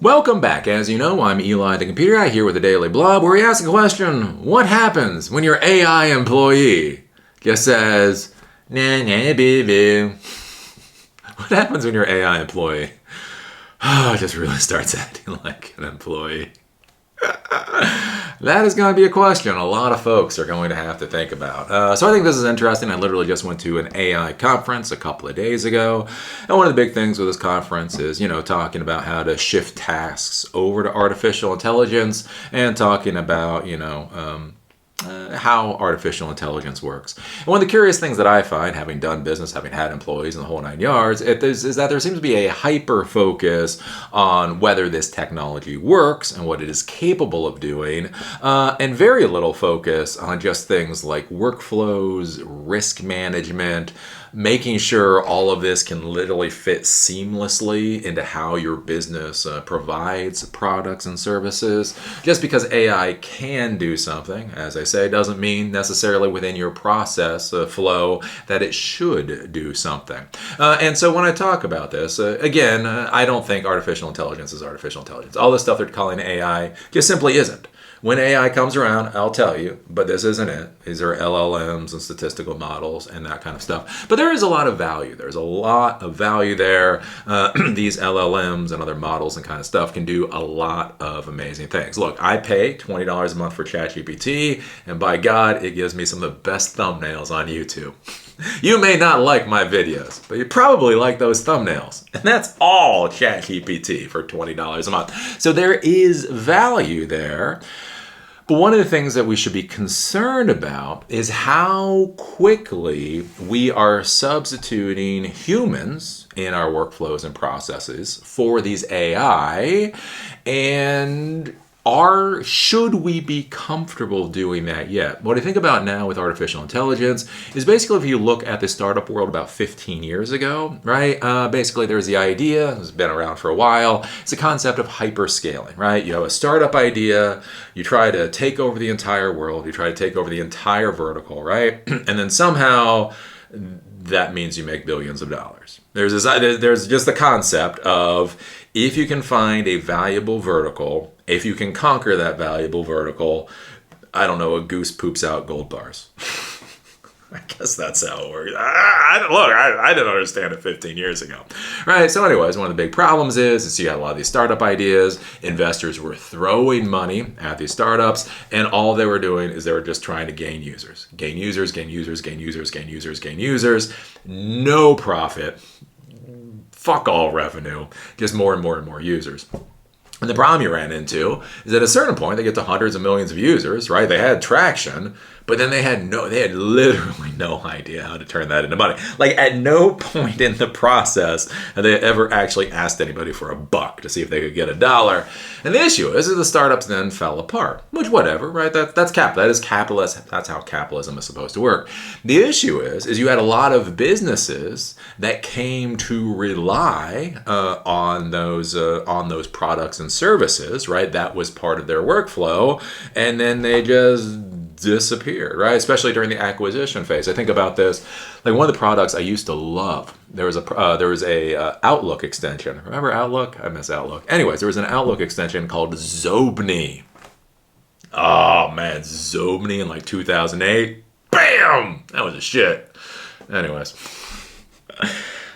Welcome back. As you know, I'm Eli the Computer Guy here with the Daily Blob, where we ask the question, what happens when your AI employee just says, nah, nah, baby? What happens when your AI employee just really starts acting like an employee? That is going to be a question a lot of folks are going to have to think about. So I think this is interesting. I literally just went to an AI conference a couple of days ago. And one of the big things with this conference is, talking about how to shift tasks over to artificial intelligence and talking about, how artificial intelligence works. And one of the curious things that I find, having done business, having had employees in the whole nine yards, is that there seems to be a hyper focus on whether this technology works and what it is capable of doing, and very little focus on just things like workflows, risk management, making sure all of this can literally fit seamlessly into how your business provides products and services. Just because AI can do something, as I say, doesn't mean necessarily within your process flow that it should do something. And so when I talk about this, again, I don't think artificial intelligence is artificial intelligence. All this stuff they're calling AI just simply isn't. When AI comes around, I'll tell you, but this isn't it. These are LLMs and statistical models and that kind of stuff. But there is a lot of value. There's a lot of value there. These LLMs and other models and kind of stuff can do a lot of amazing things. Look, I pay $20 a month for ChatGPT, and by God, it gives me some of the best thumbnails on YouTube. You may not like my videos, but you probably like those thumbnails. And that's all ChatGPT for $20 a month. So there is value there. But one of the things that we should be concerned about is how quickly we are substituting humans in our workflows and processes for these AI, and should we be comfortable doing that yet? What I think about now with artificial intelligence is basically if you look at the startup world about 15 years ago, right? Basically there's the idea, it's been around for a while, it's the concept of hyperscaling, right? You have a startup idea, you try to take over the entire world, you try to take over the entire vertical, right? And then somehow that means you make billions of dollars. There's just the concept of if you can find a valuable vertical, if you can conquer that valuable vertical, I don't know, a goose poops out gold bars. I guess that's how it works. I didn't understand it 15 years ago. Right, so anyways, one of the big problems is you had a lot of these startup ideas. Investors were throwing money at these startups, and all they were doing is they were just trying to gain users. Gain users, gain users, gain users, gain users, gain users. No profit. Fuck all revenue. Just more and more and more users. And the problem you ran into is at a certain point, they get to hundreds of millions of users, right? They had traction, but then they had literally no idea how to turn that into money. Like at no point in the process have they ever actually asked anybody for $1 to see if they could get $1. And the issue is the startups then fell apart, which whatever, right? That's capital. That is capitalist. That's how capitalism is supposed to work. The issue is you had a lot of businesses that came to rely on those products and services, right? That was part of their workflow, and then they just disappeared, right? Especially during the acquisition phase. I think about this, like one of the products I used to love. There was a Outlook extension. Remember Outlook? I miss Outlook. Anyways, there was an Outlook extension called Zobni. Oh man, Zobni in like 2008. Bam! That was a shit. Anyways.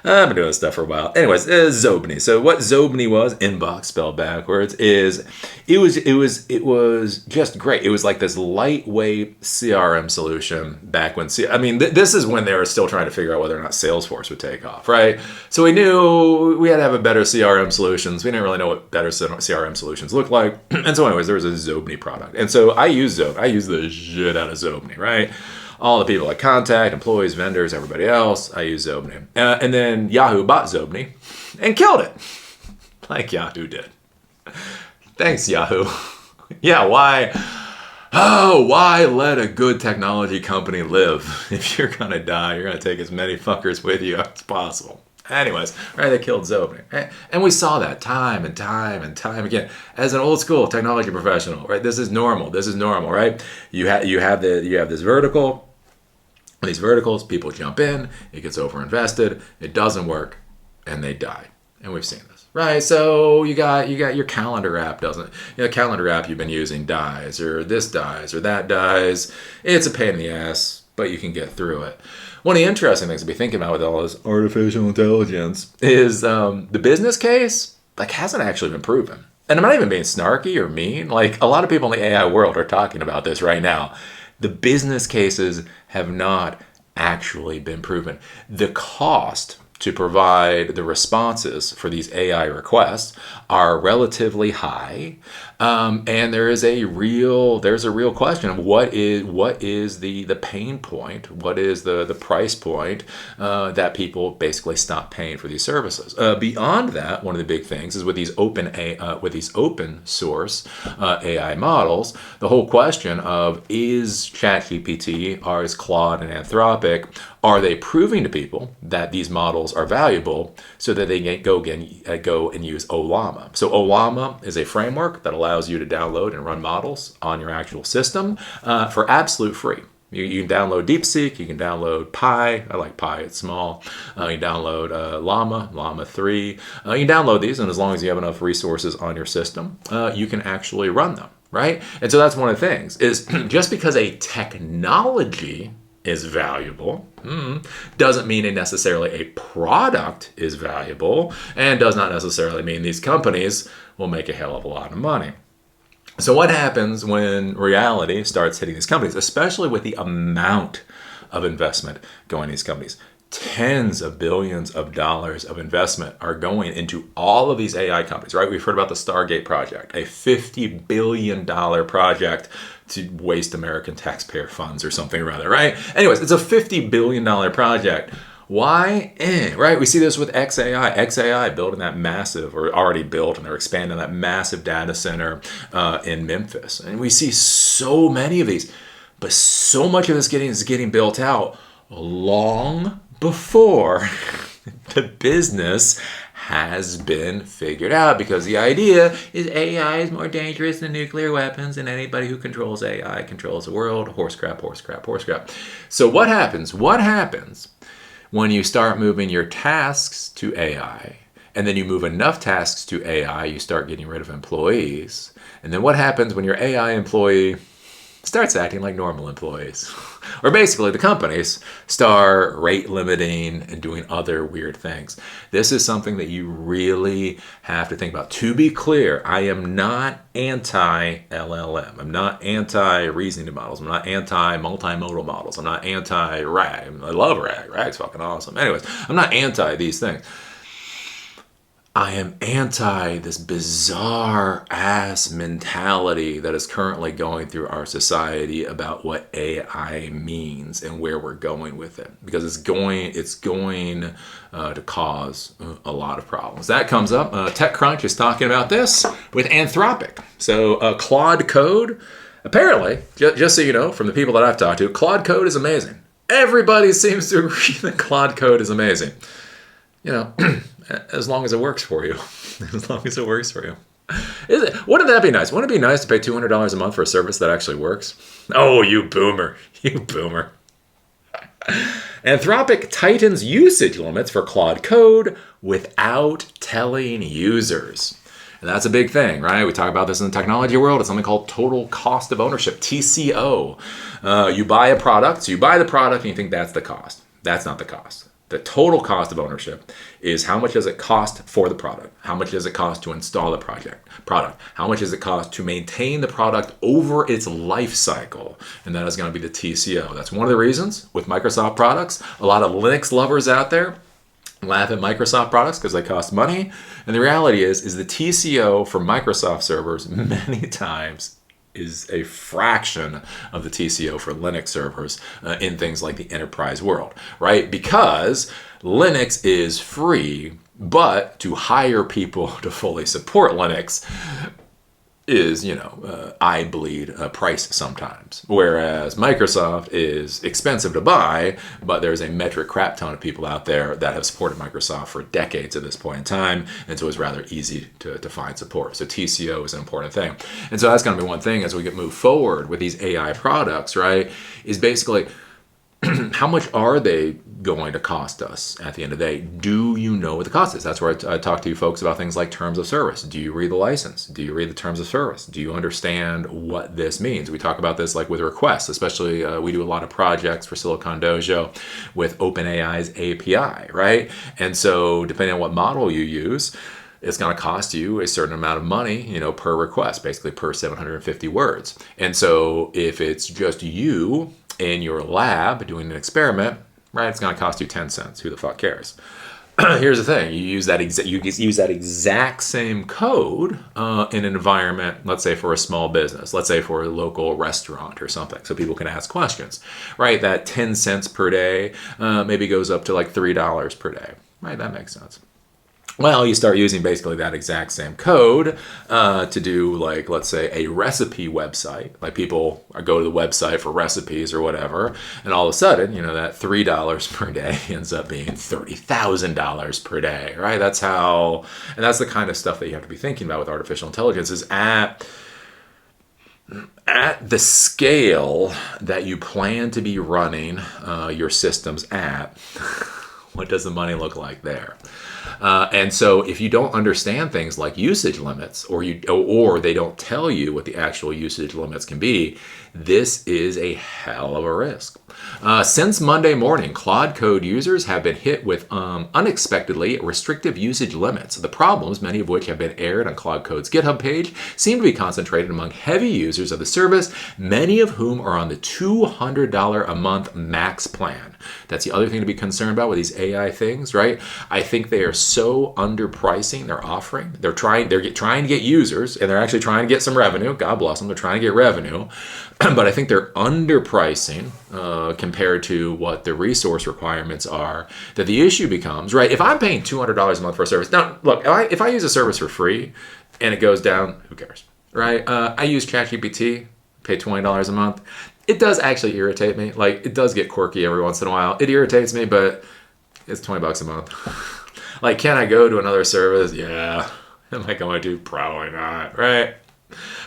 I've been doing this stuff for a while. Anyways, Zobni. So what Zobni was, inbox spelled backwards, is it was just great. It was like this lightweight CRM solution back when this is when they were still trying to figure out whether or not Salesforce would take off, right? So we knew we had to have a better CRM solutions. We didn't really know what better CRM solutions looked like. And so anyways, there was a Zobni product. And so I use the shit out of Zobni, right? All the people I contact, employees, vendors, everybody else, I use Zobni. And then Yahoo bought Zobni and killed it. Like Yahoo did. Thanks, Yahoo. Yeah, why? Oh, why let a good technology company live? If you're going to die, you're going to take as many fuckers with you as possible. Anyways, right, they killed Zobni. And we saw that time and time and time again. As an old school technology professional, right? This is normal, right? You have this vertical. These verticals, people jump in, it gets overinvested, it doesn't work, and they die. And we've seen this. Right, so you got your calendar app doesn't, calendar app you've been using dies, or this dies, or that dies. It's a pain in the ass, but you can get through it. One of the interesting things to be thinking about with all this artificial intelligence is the business case like hasn't actually been proven. And I'm not even being snarky or mean. Like a lot of people in the AI world are talking about this right now. The business cases have not actually been proven. The cost to provide the responses for these AI requests are relatively high, and there's a real question of what is the pain point, what is the price point that people basically stop paying for these services. Beyond that, one of the big things is with these open source AI models, the whole question of is ChatGPT or is Claude and Anthropic, are they proving to people that these models are valuable so that they can go and use Olama? So Olama is a framework that allows you to download and run models on your actual system for absolute free. You can download DeepSeek, you can download Pi. I like Pi, it's small. You can download Llama 3. You can download these, and as long as you have enough resources on your system, you can actually run them, right? And so that's one of the things, is just because a technology is valuable doesn't mean necessarily a product is valuable, and does not necessarily mean these companies will make a hell of a lot of money. So what happens when reality starts hitting these companies, especially with the amount of investment going to these companies? Tens of billions of dollars of investment are going into all of these AI companies, right? We've heard about the Stargate project, a $50 billion project to waste American taxpayer funds or something or other, right? Anyways, it's a $50 billion project. Why? Right? We see this with XAI. XAI building that massive, or already built, and they're expanding that massive data center in Memphis. And we see so many of these, but so much of this is getting built out long before the business has been figured out, because the idea is AI is more dangerous than nuclear weapons, and anybody who controls AI controls the world. Horse crap, horse crap, horse crap. So what happens? What happens when you start moving your tasks to AI, and then you move enough tasks to AI, you start getting rid of employees? And then what happens when your AI employee starts acting like normal employees? Or basically the companies start rate limiting and doing other weird things. This is something that you really have to think about. To be clear, I am not anti-LLM. I'm not anti-reasoning models. I'm not anti-multimodal models. I'm not anti-RAG. I love RAG. RAG's fucking awesome. Anyways, I'm not anti these things. I am anti this bizarre ass mentality that is currently going through our society about what AI means and where we're going with it, because it's going to cause a lot of problems. That comes up. TechCrunch is talking about this with Anthropic. So Claude Code, apparently, just so you know, from the people that I've talked to, Claude Code is amazing. Everybody seems to agree that Claude Code is amazing. As long as it works for you. As long as it works for you. Wouldn't that be nice? Wouldn't it be nice to pay $200 a month for a service that actually works? Oh, you boomer. You boomer. Anthropic tightens usage limits for Claude Code without telling users. And that's a big thing, right? We talk about this in the technology world. It's something called total cost of ownership, TCO. You buy a product, so you buy the product and you think that's the cost. That's not the cost. The total cost of ownership is how much does it cost for the product? How much does it cost to install the product? How much does it cost to maintain the product over its life cycle? And that is going to be the TCO. That's one of the reasons with Microsoft products, a lot of Linux lovers out there laugh at Microsoft products because they cost money. And the reality is the TCO for Microsoft servers many times is a fraction of the TCO for Linux servers in things like the enterprise world, right? Because Linux is free, but to hire people to fully support Linux is, eye bleed price sometimes. Whereas Microsoft is expensive to buy, but there's a metric crap ton of people out there that have supported Microsoft for decades at this point in time, and so it's rather easy to find support. So TCO is an important thing. And so that's going to be one thing as we move forward with these AI products, right, is basically how much are they going to cost us at the end of the day? Do you know what the cost is? That's where I talk to you folks about things like terms of service. Do you read the license? Do you read the terms of service? Do you understand what this means? We talk about this like with requests, especially we do a lot of projects for Silicon Dojo with OpenAI's API, right? And so depending on what model you use, it's going to cost you a certain amount of money, per request, basically per 750 words. And so if it's just you in your lab doing an experiment, right, it's going to cost you 10 cents. Who the fuck cares? Here's the thing. You use that exact same code in an environment, let's say for a small business, let's say for a local restaurant or something, so people can ask questions, right? That 10 cents per day maybe goes up to like $3 per day, right? That makes sense. Well, you start using basically that exact same code to do, like, let's say, a recipe website. Like, people go to the website for recipes or whatever, and all of a sudden, that $3 per day ends up being $30,000 per day, right? That's how, and that's the kind of stuff that you have to be thinking about with artificial intelligence, is at the scale that you plan to be running your systems at. What does the money look like there? And so if you don't understand things like usage limits, or they don't tell you what the actual usage limits can be, this is a hell of a risk. Since Monday morning, Claude Code users have been hit with unexpectedly restrictive usage limits. The problems, many of which have been aired on Claude Code's GitHub page, seem to be concentrated among heavy users of the service, many of whom are on the $200 a month max plan. That's the other thing to be concerned about with these AI things, right? I think they are so underpricing their offering. They're trying to get users, and they're actually trying to get some revenue. God bless them. They're trying to get revenue. But I think they're underpricing compared to what the resource requirements are, that the issue becomes, right? If I'm paying $200 a month for a service, now, look, if I use a service for free and it goes down, who cares, right? I use ChatGPT, pay $20 a month. It does actually irritate me. Like, it does get quirky every once in a while. It irritates me, but it's $20 a month. Like, can I go to another service? Yeah. Am I going to? Probably not, right?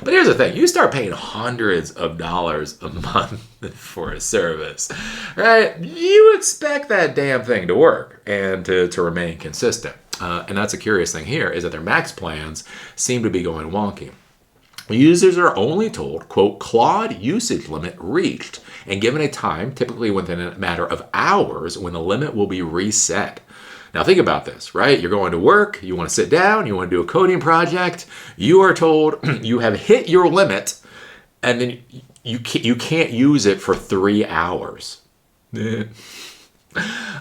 But here's the thing. You start paying hundreds of dollars a month for a service, right? You expect that damn thing to work and to remain consistent. And that's a curious thing here, is that their max plans seem to be going wonky. Users are only told, quote, Claude usage limit reached, and given a time, typically within a matter of hours, when the limit will be reset. Now think about this, right? You're going to work, you want to sit down, you want to do a coding project, you are told you have hit your limit, and then you can't use it for 3 hours.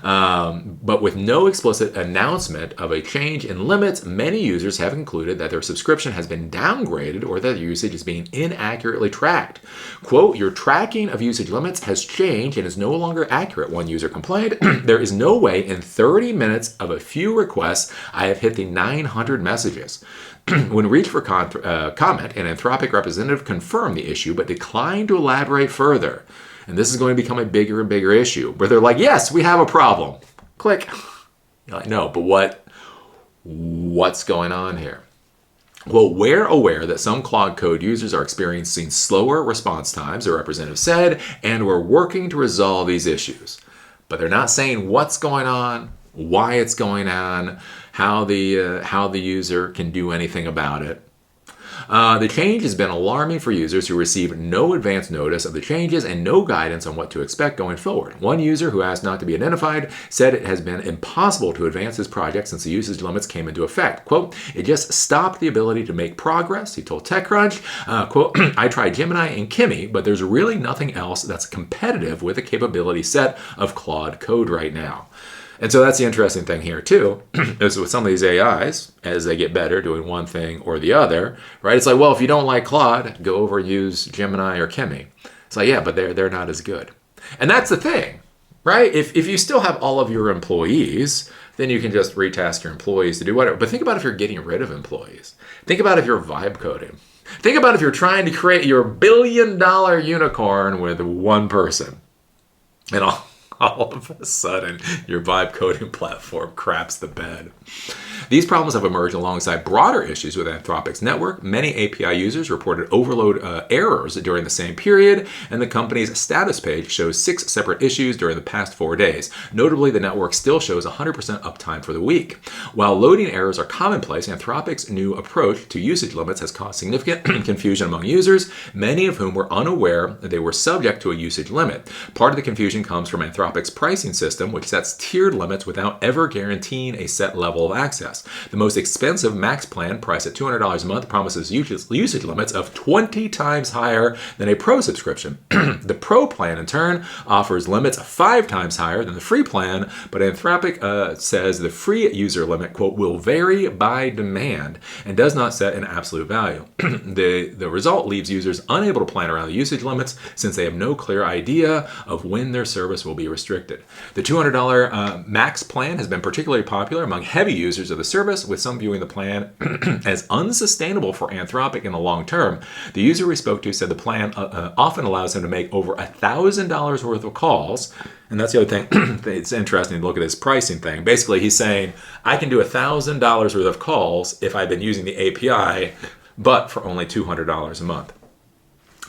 But with no explicit announcement of a change in limits, many users have concluded that their subscription has been downgraded or that their usage is being inaccurately tracked. Quote, your tracking of usage limits has changed and is no longer accurate, one user complained. There is no way in 30 minutes of a few requests I have hit the 900 messages. When reached for comment, an Anthropic representative confirmed the issue but declined to elaborate further. And this is going to become a bigger and bigger issue, where they're like, yes, we have a problem. Click. You're like, no, but what's going on here? Well, we're aware that some Claude Code users are experiencing slower response times, the representative said, and we're working to resolve these issues. But they're not saying what's going on, why it's going on, how the user can do anything about it. The change has been alarming for users who receive no advance notice of the changes and no guidance on what to expect going forward. One user who asked not to be identified said it has been impossible to advance his project since the usage limits came into effect. Quote, it just stopped the ability to make progress, he told TechCrunch. Quote, I tried Gemini and Kimi, but there's really nothing else that's competitive with the capability set of Claude Code right now. And so that's the interesting thing here, too, is with some of these AIs, as they get better doing one thing or the other, right? It's like, well, if you don't like Claude, go over and use Gemini or Kimi. It's like, yeah, but they're not as good. And that's the thing, right? If you still have all of your employees, then you can just retask your employees to do whatever. But think about if you're getting rid of employees. Think about if you're vibe coding. Think about if you're trying to create your $1 billion unicorn with one person. And all of a sudden your vibe coding platform craps the bed. These problems have emerged alongside broader issues with Anthropic's network. Many API users reported overload errors during the same period, and the company's status page shows 6 separate issues during the past 4 days. Notably, the network still shows 100% uptime for the week. While loading errors are commonplace, Anthropic's new approach to usage limits has caused significant confusion among users, many of whom were unaware that they were subject to a usage limit. Part of the confusion comes from Anthropic's pricing system, which sets tiered limits without ever guaranteeing a set level of access. The most expensive Max plan, priced at $200 a month, promises usage limits of 20 times higher than a Pro subscription. The Pro plan, in turn, offers limits 5 times higher than the free plan, but Anthropic says the free user limit, quote, will vary by demand and does not set an absolute value. The result leaves users unable to plan around the usage limits since they have no clear idea of when their service will be restricted. The $200 Max plan has been particularly popular among heavy users of the service, with some viewing the plan as unsustainable for Anthropic in the long term. The user we spoke to said the plan often allows him to make over $1,000 worth of calls. And that's the other thing. It's interesting to look at his pricing thing. Basically, he's saying, I can do $1,000 worth of calls if I've been using the API, but for only $200 a month.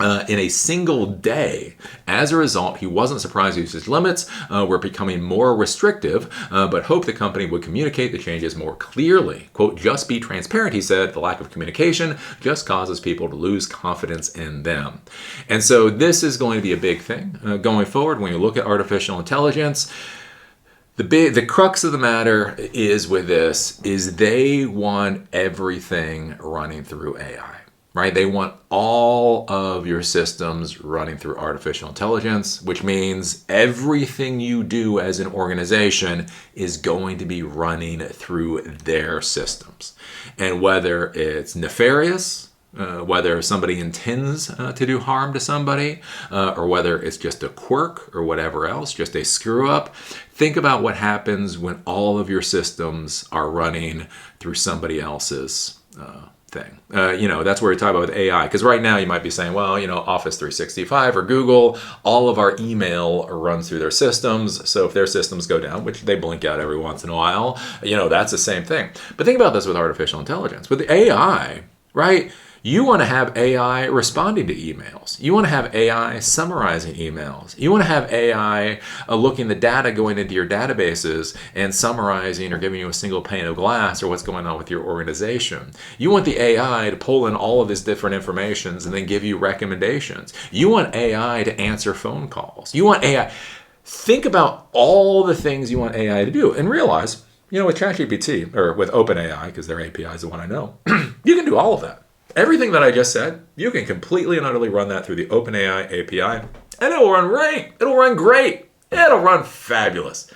In a single day. As a result, he wasn't surprised usage limits were becoming more restrictive, but hoped the company would communicate the changes more clearly. Quote, just be transparent, he said. The lack of communication just causes people to lose confidence in them. And so this is going to be a big thing going forward when you look at artificial intelligence. The crux of the matter is with this is they want everything running through AI. Right? They want all of your systems running through artificial intelligence, which means everything you do as an organization is going to be running through their systems. And whether it's nefarious, whether somebody intends to do harm to somebody, or whether it's just a quirk or whatever else, just a screw up, think about what happens when all of your systems are running through somebody else's thing. That's where we talk about with AI. Because right now you might be saying, well, Office 365 or Google, all of our email runs through their systems. So if their systems go down, which they blink out every once in a while, that's the same thing. But think about this with artificial intelligence. With the AI, right? You want to have AI responding to emails. You want to have AI summarizing emails. You want to have AI looking the data going into your databases and summarizing or giving you a single pane of glass or what's going on with your organization. You want the AI to pull in all of this different information and then give you recommendations. You want AI to answer phone calls. You want AI. Think about all the things you want AI to do and realize, with ChatGPT or with OpenAI, because their API is the one I know, you can do all of that. Everything that I just said, you can completely and utterly run that through the OpenAI API, and it'll run great. It'll run great. It'll run fabulous.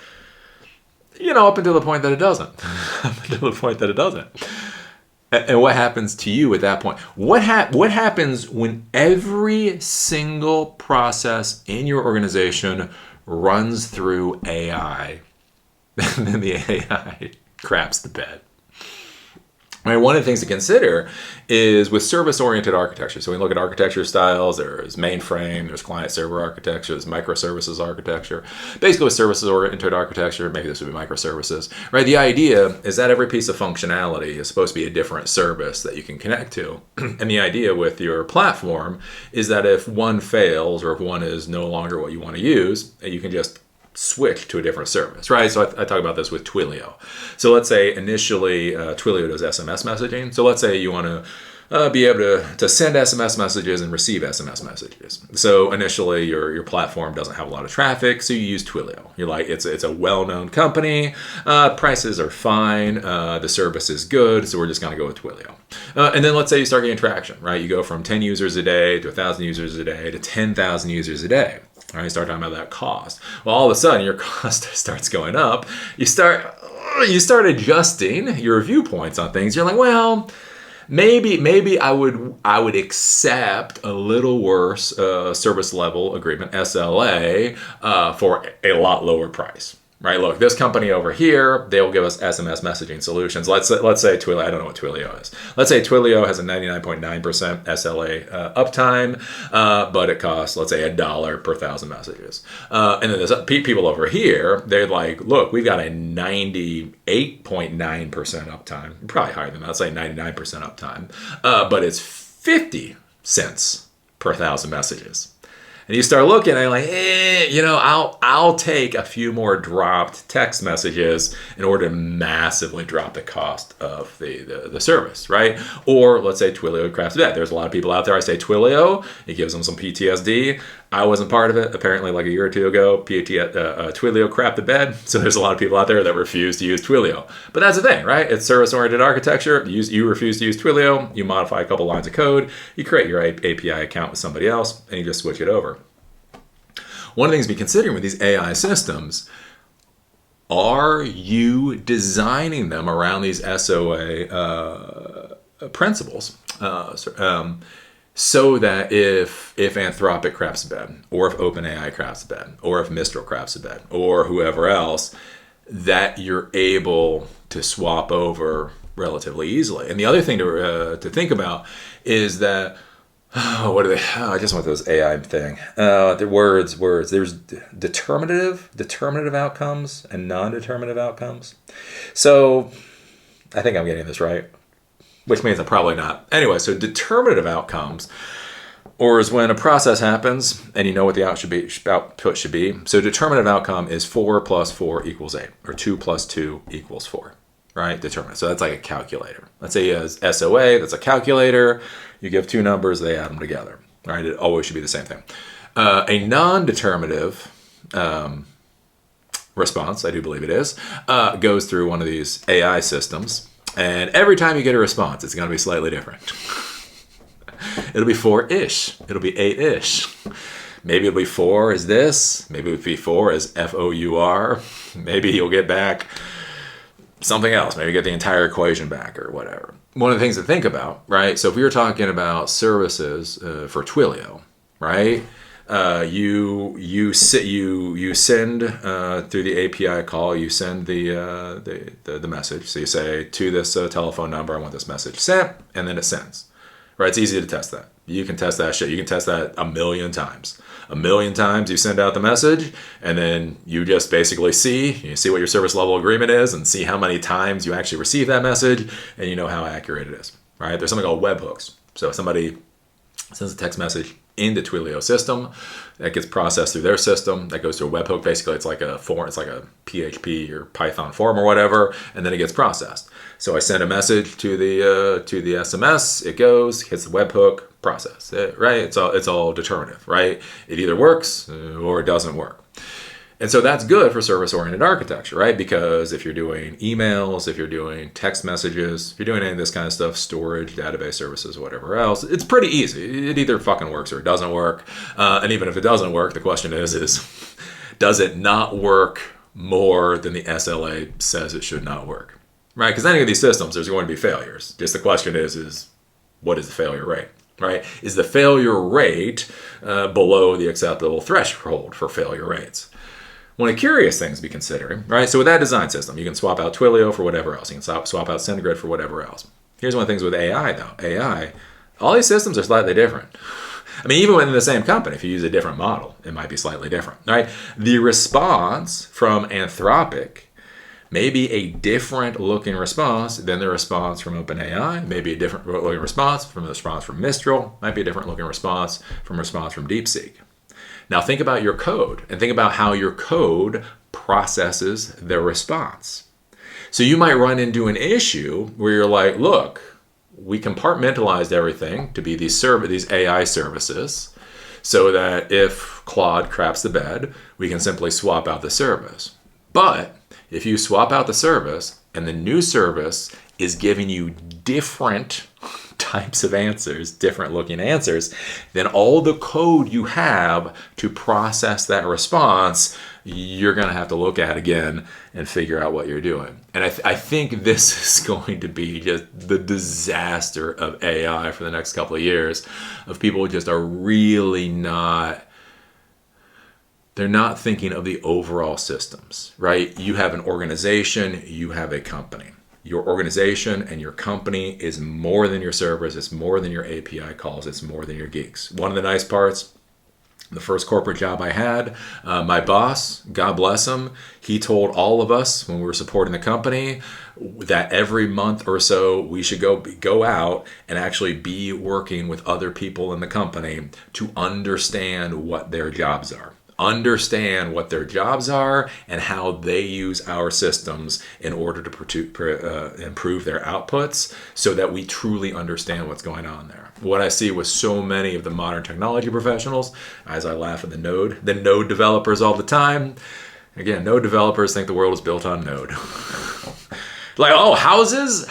Up until the point that it doesn't. Up until the point that it doesn't. And what happens to you at that point? What happens when every single process in your organization runs through AI? And then the AI craps the bed. One of the things to consider is with service-oriented architecture. So when we look at architecture styles, there's mainframe, there's client-server architecture, there's microservices architecture. Basically with service-oriented architecture, maybe this would be microservices, right? The idea is that every piece of functionality is supposed to be a different service that you can connect to. And the idea with your platform is that if one fails or if one is no longer what you want to use, you can just switch to a different service, right? So I talk about this with Twilio. So let's say initially Twilio does SMS messaging. So let's say you want to be able to send SMS messages and receive SMS messages. So initially your platform doesn't have a lot of traffic, so you use Twilio. You're like, it's a well-known company, prices are fine, the service is good, so we're just going to go with Twilio. And then let's say you start getting traction, right? You go from 10 users a day to 1,000 users a day to 10,000 users a day. All right, you start talking about that cost. Well, all of a sudden, your cost starts going up. You start adjusting your viewpoints on things. You're like, well, maybe I would accept a little worse service level agreement, SLA, for a lot lower price. right? Look, this company over here, they'll give us SMS messaging solutions. Let's say Twilio, I don't know what Twilio is. Let's say Twilio has a 99.9% SLA uptime, but it costs, let's say, $1 per 1,000 messages. And then there's people over here, they're like, look, we've got a 98.9% uptime, probably higher than that, let's say 99% uptime, but it's 50 cents per 1,000 messages. And you start looking and you're like, I'll take a few more dropped text messages in order to massively drop the cost of the service, right? Or let's say Twilio craps the bed. There's a lot of people out there, I say Twilio, it gives them some PTSD. I wasn't part of it. Apparently like a year or two ago, Twilio crapped the bed. So there's a lot of people out there that refuse to use Twilio. But that's the thing, right? It's service-oriented architecture. You refuse to use Twilio, you modify a couple lines of code, you create your API account with somebody else, and you just switch it over. One of the things to be considering with these AI systems, are you designing them around these SOA principles? So that if Anthropic craps the bed, or if OpenAI craps the bed, or if Mistral craps the bed, or whoever else, that you're able to swap over relatively easily. And the other thing to think about is that, what are they? I just want those AI thing. The words. There's determinative outcomes and non-determinative outcomes. So I think I'm getting this right, which means I'm probably not. Anyway, so determinative outcomes, or is when a process happens and you know what the output should be. So determinative outcome is 4 + 4 = 8, or 2 + 2 = 4, right? Determinate. So that's like a calculator. Let's say as SOA, that's a calculator. You give two numbers, they add them together, right? It always should be the same thing. A non-determinative response, I do believe it is, goes through one of these AI systems. And every time you get a response, it's going to be slightly different. It'll be 4-ish. It'll be 8-ish. Maybe it'll be 4 as this. Maybe it'll be 4 as FOUR. Maybe you'll get back something else. Maybe get the entire equation back or whatever. One of the things to think about, right? So if we were talking about services for Twilio, right? You send through the API call, you send the message. So you say to this telephone number, I want this message sent, and then it sends. Right? It's easy to test that. You can test that shit. You can test that 1,000,000 times. 1,000,000 times you send out the message, and then you just basically see what your service level agreement is, and see how many times you actually receive that message, and you know how accurate it is. Right? There's something called webhooks. So if somebody sends a text message in the Twilio system, that gets processed through their system, that goes to a webhook. Basically, it's like a form, it's like a PHP or Python form or whatever, and then it gets processed. So I send a message to the SMS, it goes, hits the webhook, process it, right? It's all determinative, right? It either works or it doesn't work. And so that's good for service-oriented architecture, right? Because if you're doing emails, if you're doing text messages, if you're doing any of this kind of stuff, storage, database services, whatever else, it's pretty easy. It either fucking works or it doesn't work. And even if it doesn't work, the question is does it not work more than the SLA says it should not work, right? Because any of these systems, there's going to be failures. Just the question is what is the failure rate, right? Is the failure rate below the acceptable threshold for failure rates? One of the curious things to be considering, right? So with that design system, you can swap out Twilio for whatever else. You can swap out SendGrid for whatever else. Here's one of the things with AI, though. AI, all these systems are slightly different. I mean, even within the same company, if you use a different model, it might be slightly different, right? The response from Anthropic may be a different looking response than the response from OpenAI, maybe a different looking response from the response from Mistral, might be a different looking response from DeepSeek. Now think about your code and think about how your code processes the response. So you might run into an issue where you're like, look, we compartmentalized everything to be these AI services so that if Claude craps the bed, we can simply swap out the service. But if you swap out the service and the new service is giving you different types of answers, different looking answers, then all the code you have to process that response, you're going to have to look at again and figure out what you're doing. And I think this is going to be just the disaster of AI for the next couple of years, of people just are really not, They're not thinking of the overall systems, right? You have an organization, you have a company. Your organization and your company is more than your servers, it's more than your API calls, it's more than your geeks. One of the nice parts, the first corporate job I had, my boss, God bless him, he told all of us when we were supporting the company that every month or so we should go out and actually be working with other people in the company to understand what their jobs are. Understand what their jobs are and how they use our systems in order to improve their outputs so that we truly understand what's going on there. What I see with so many of the modern technology professionals, as I laugh at the Node developers all the time. Again, Node developers think the world is built on Node. Like, oh, houses.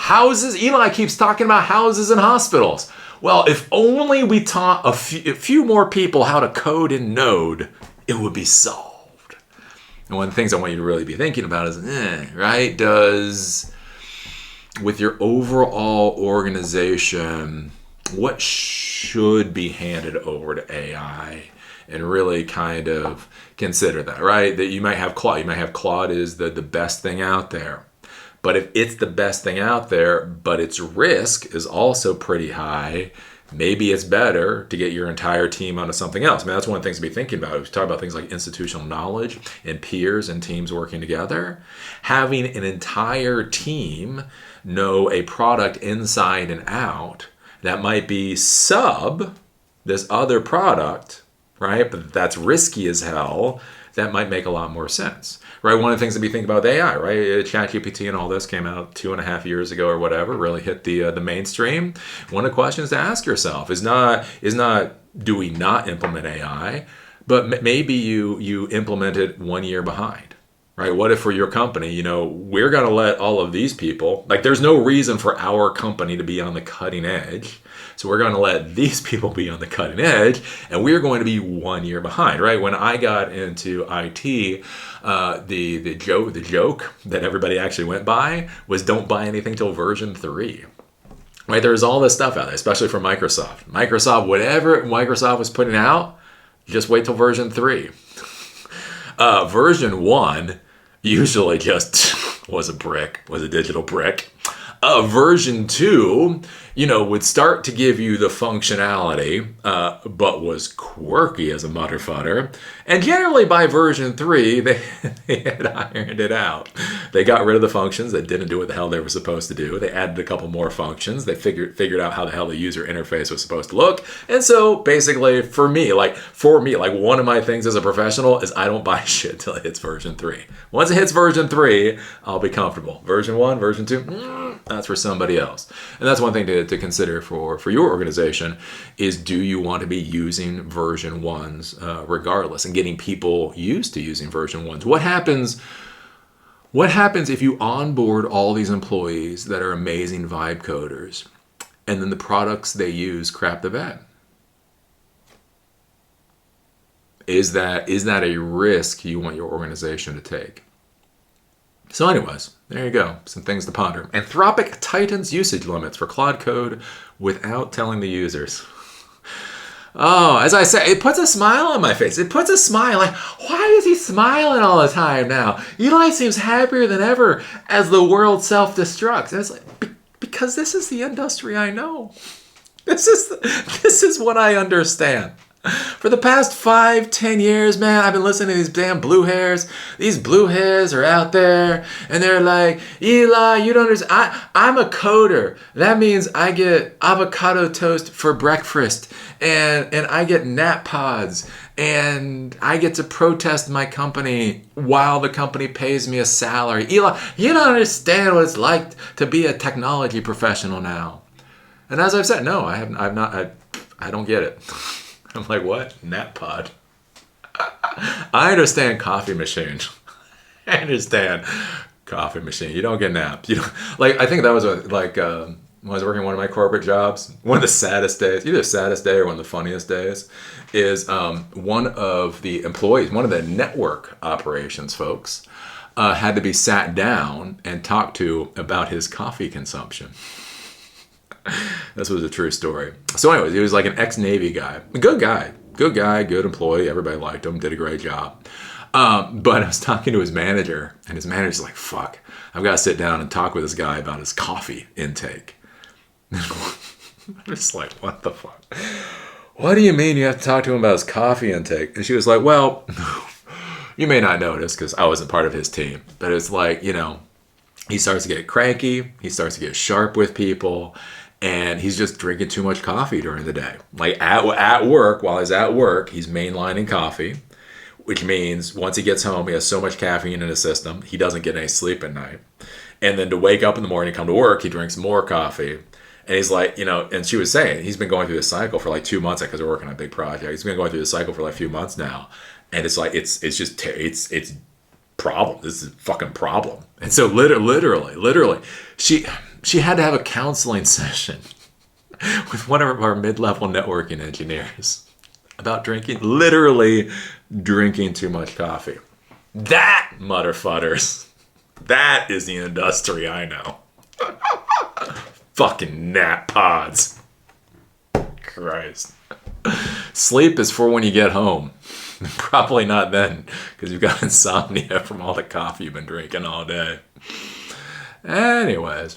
Eli keeps talking about houses and hospitals. Well, if only we taught a few more people how to code in Node, it would be solved. And one of the things I want you to really be thinking about is, right? With your overall organization, what should be handed over to AI? And really kind of consider that, right? That you might have Claude. You might have Claude is the best thing out there. But if it's the best thing out there, but its risk is also pretty high, maybe it's better to get your entire team onto something else. I mean, that's one of the things to be thinking about. We talk about things like institutional knowledge and peers and teams working together. Having an entire team know a product inside and out that might be sub this other product, right? But that's risky as hell. That might make a lot more sense, right? One of the things that we think about with AI, right? ChatGPT and all this came out 2.5 years ago or whatever, really hit the mainstream. One of the questions to ask yourself is not do we not implement AI, but maybe you implement it 1 year behind, right? What if for your company, we're going to let all of these people, like there's no reason for our company to be on the cutting edge. So we're going to let these people be on the cutting edge, and we're going to be 1 year behind, right? When I got into IT, the joke that everybody actually went by was don't buy anything till version 3. Right? There's all this stuff out there, especially for Microsoft. Whatever Microsoft was putting out, just wait till version 3. Version 1 usually just was a digital brick. Version 2, would start to give you the functionality, but was quirky as a motherfucker. And generally by version 3, they had ironed it out. They got rid of the functions that didn't do what the hell they were supposed to do. They added a couple more functions. They figured out how the hell the user interface was supposed to look. And so basically for me, one of my things as a professional is I don't buy shit till it hits version 3. Once it hits version 3, I'll be comfortable. Version 1, version 2, that's for somebody else. And that's one thing to consider for your organization is, do you want to be using version 1s regardless and getting people used to using version 1s? What happens if you onboard all these employees that are amazing vibe coders and then the products they use crap the bed? Is that a risk you want your organization to take? So anyways, there you go. Some things to ponder. Anthropic tightens usage limits for Claude Code without telling the users. Oh, as I said, it puts a smile on my face. It puts a smile. Like, why is he smiling all the time now? Eli seems happier than ever as the world self-destructs. And it's like, because this is the industry I know. This is what I understand. For the past 5-10 years, man, I've been listening to these damn blue hairs. These blue hairs are out there, and they're like, Eli, you don't understand. I'm a coder. That means I get avocado toast for breakfast, and I get nap pods, and I get to protest my company while the company pays me a salary. Eli, you don't understand what it's like to be a technology professional now. And as I've said, no, I don't get it. I'm like, what? Nap pod? I understand coffee machine. I understand coffee machine. You don't get napped. I think that was when I was working one of my corporate jobs, one of the saddest days, either the saddest day or one of the funniest days, is one of the employees, one of the network operations folks, had to be sat down and talked to about his coffee consumption. This was a true story. So anyways, he was like an ex-Navy guy. A good guy. Good guy, good employee. Everybody liked him, did a great job. But I was talking to his manager, and his manager's like, fuck, I've got to sit down and talk with this guy about his coffee intake. I'm just like, what the fuck? What do you mean you have to talk to him about his coffee intake? And she was like, well, you may not notice because I wasn't part of his team, but it's like, he starts to get cranky, he starts to get sharp with people, and he's just drinking too much coffee during the day. Like at work, while he's at work, he's mainlining coffee, which means once he gets home, he has so much caffeine in his system, he doesn't get any sleep at night. And then to wake up in the morning, come to work, he drinks more coffee. And he's like, and she was saying, he's been going through this cycle for like 2 months because we're working on a big project. He's been going through this cycle for like a few months now. And it's like, it's problem. This is a fucking problem. And so literally, she had to have a counseling session with one of our mid-level networking engineers about literally drinking too much coffee. That, motherfuckers, that is the industry I know. Fucking nap pods. Christ. Sleep is for when you get home. Probably not then, because you've got insomnia from all the coffee you've been drinking all day. Anyway,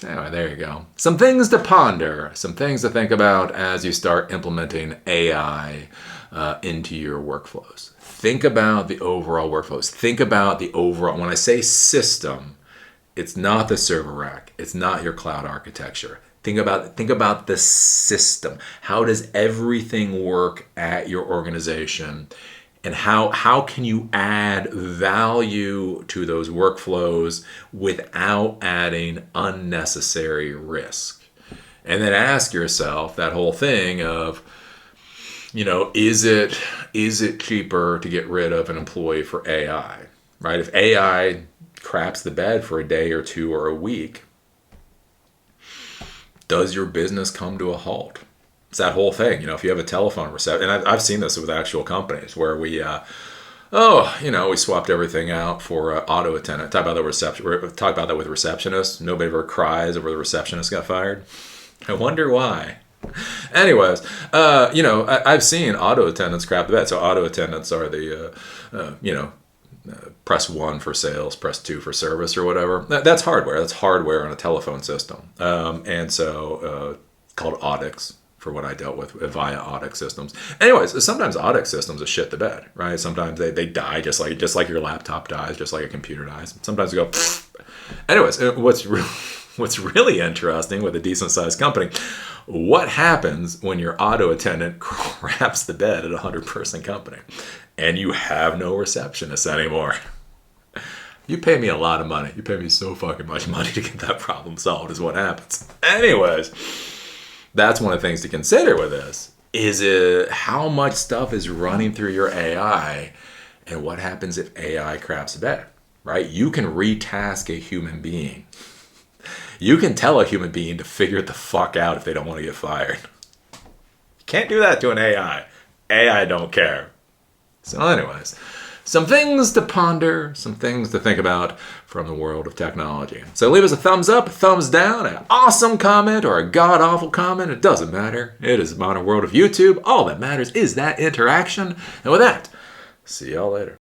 there you go. Some things to ponder, some things to think about as you start implementing AI into your workflows. Think about the overall workflows. Think about the overall, when I say system, it's not the server rack. It's not your cloud architecture. Think about the system. How does everything work at your organization? And how can you add value to those workflows without adding unnecessary risk? And then ask yourself that whole thing of, is it cheaper to get rid of an employee for AI? Right? If AI craps the bed for a day or two or a week, does your business come to a halt? It's that whole thing. If you have a telephone reception, and I've seen this with actual companies where we swapped everything out for auto attendant. Talk about that with receptionists. Nobody ever cries over the receptionist got fired. I wonder why. Anyways, I've seen auto attendants crap the bed. So auto attendants are the press 1 for sales, press 2 for service or whatever. That's hardware. That's hardware on a telephone system. And so called audits for what I dealt with via audit systems. Anyways, sometimes audit systems are shit the bed, right? Sometimes they die just like your laptop dies, just like a computer dies. Sometimes you go, pfft. Anyways, what's really interesting with a decent sized company, what happens when your auto attendant craps the bed at a 100-person company and you have no receptionist anymore? You pay me a lot of money. You pay me so fucking much money to get that problem solved is what happens. Anyways, that's one of the things to consider with this. Is it how much stuff is running through your AI and what happens if AI craps the bed, right? You can retask a human being. You can tell a human being to figure the fuck out if they don't want to get fired. You can't do that to an AI. AI don't care. So anyways, some things to ponder, some things to think about from the world of technology. So leave us a thumbs up, a thumbs down, an awesome comment, or a god-awful comment. It doesn't matter. It is the modern world of YouTube. All that matters is that interaction. And with that, see y'all later.